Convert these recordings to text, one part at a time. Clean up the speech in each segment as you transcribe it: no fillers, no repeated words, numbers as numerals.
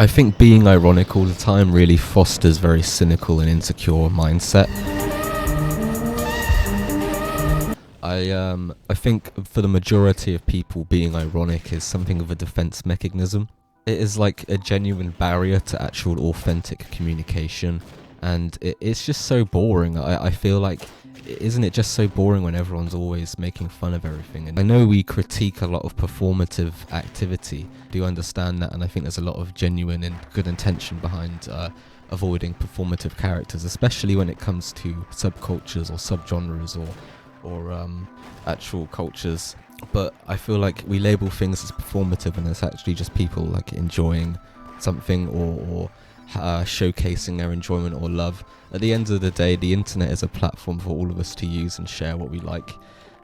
I think being ironic all the time really fosters very cynical and insecure mindset. I think for the majority of people, being ironic is something of a defense mechanism. It is like a genuine barrier to actual authentic communication, and it's just so boring. I feel like, isn't it just so boring when everyone's always making fun of everything? And I know we critique a lot of performative activity, do understand that, and I think there's a lot of genuine and good intention behind avoiding performative characters, especially when it comes to subcultures or subgenres or actual cultures. But I feel like we label things as performative, and it's actually just people like enjoying something or showcasing their enjoyment or love. At the end of the day, the internet is a platform for all of us to use and share what we like.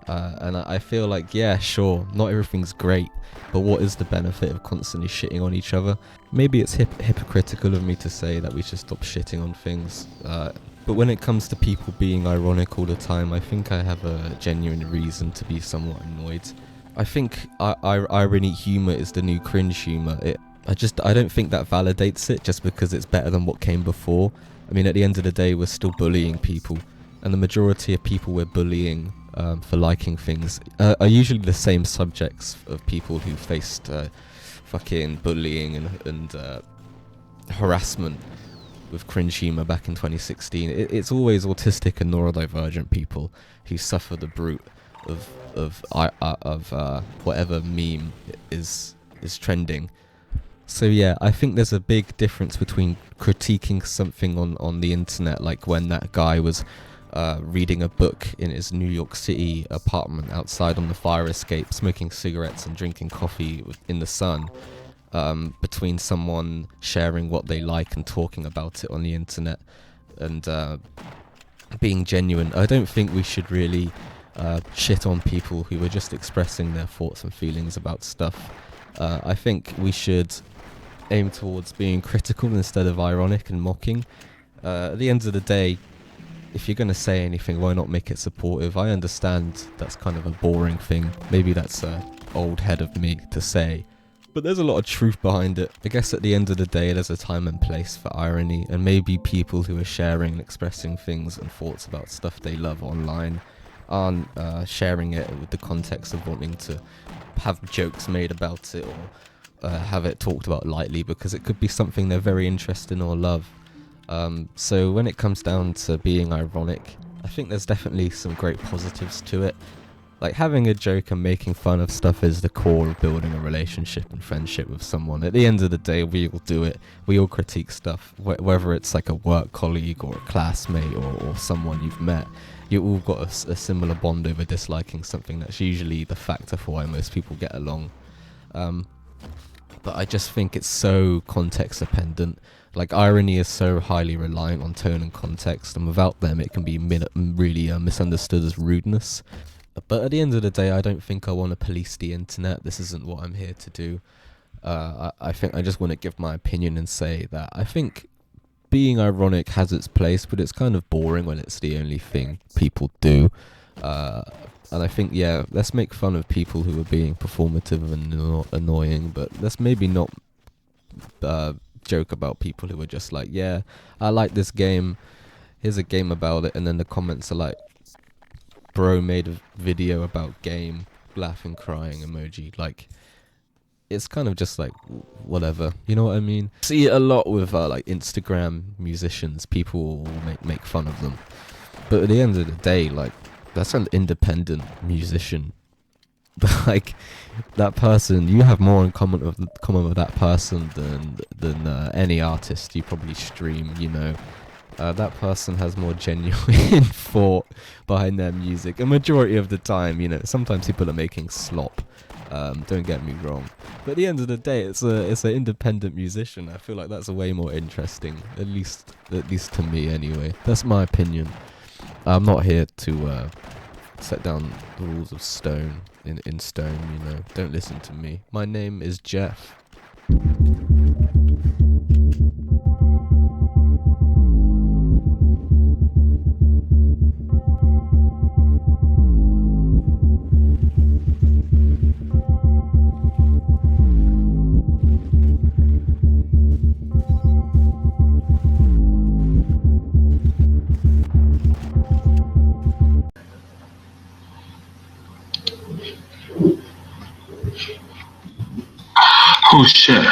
And I feel like, yeah, sure, not everything's great, but what is the benefit of constantly shitting on each other? Maybe it's hypocritical of me to say that we should stop shitting on things. But when it comes to people being ironic all the time, I think I have a genuine reason to be somewhat annoyed. I think irony humour is the new cringe humour. I don't think that validates it just because it's better than what came before. I mean, at the end of the day, we're still bullying people, and the majority of people we're bullying for liking things are usually the same subjects of people who faced fucking bullying and harassment with cringe humour back in 2016. It's always autistic and neurodivergent people who suffer the brunt of whatever meme is trending. So yeah, I think there's a big difference between critiquing something on the internet, like when that guy was reading a book in his New York City apartment outside on the fire escape, smoking cigarettes and drinking coffee in the sun, between someone sharing what they like and talking about it on the internet and being genuine. I don't think we should really shit on people who are just expressing their thoughts and feelings about stuff. I think we should aim towards being critical instead of ironic and mocking. At the end of the day, if you're going to say anything, why not make it supportive? I understand that's kind of a boring thing. Maybe that's a old head of me to say, but there's a lot of truth behind it. I guess at the end of the day, there's a time and place for irony, and maybe people who are sharing and expressing things and thoughts about stuff they love online aren't sharing it with the context of wanting to have jokes made about it or have it talked about lightly, because it could be something they're very interested in or love. So when it comes down to being ironic, I think there's definitely some great positives to it. Like, having a joke and making fun of stuff is the core of building a relationship and friendship with someone. At the end of the day, we all do it. We all critique stuff, whether it's like a work colleague or a classmate or someone you've met. You all got a similar bond over disliking something. That's usually the factor for why most people get along. But I just think it's so context dependent. Like, irony is so highly reliant on tone and context, and without them it can be really misunderstood as rudeness. But at the end of the day, I don't think I want to police the internet. This isn't what I'm here to do. I think I just want to give my opinion and say that I think being ironic has its place, but it's kind of boring when it's the only thing people do. And I think, yeah, let's make fun of people who are being performative and annoying, but let's maybe not joke about people who are just like, yeah, I like this game, here's a game about it, and then the comments are like, bro made a video about game, laughing, crying emoji. Like, it's kind of just like, whatever, you know what I mean? See it a lot with like Instagram musicians. People will make fun of them, but at the end of the day, like, that's an independent musician. Like, that person, you have more in common with that person than any artist you probably stream, you know. That person has more genuine thought behind their music, a majority of the time, you know. Sometimes people are making slop, don't get me wrong, but at the end of the day, it's an independent musician. I feel like that's way more interesting, at least to me anyway. That's my opinion. I'm not here to set down the rules of stone in stone, you know. Don't listen to me. My name is Jeff. Oh shit.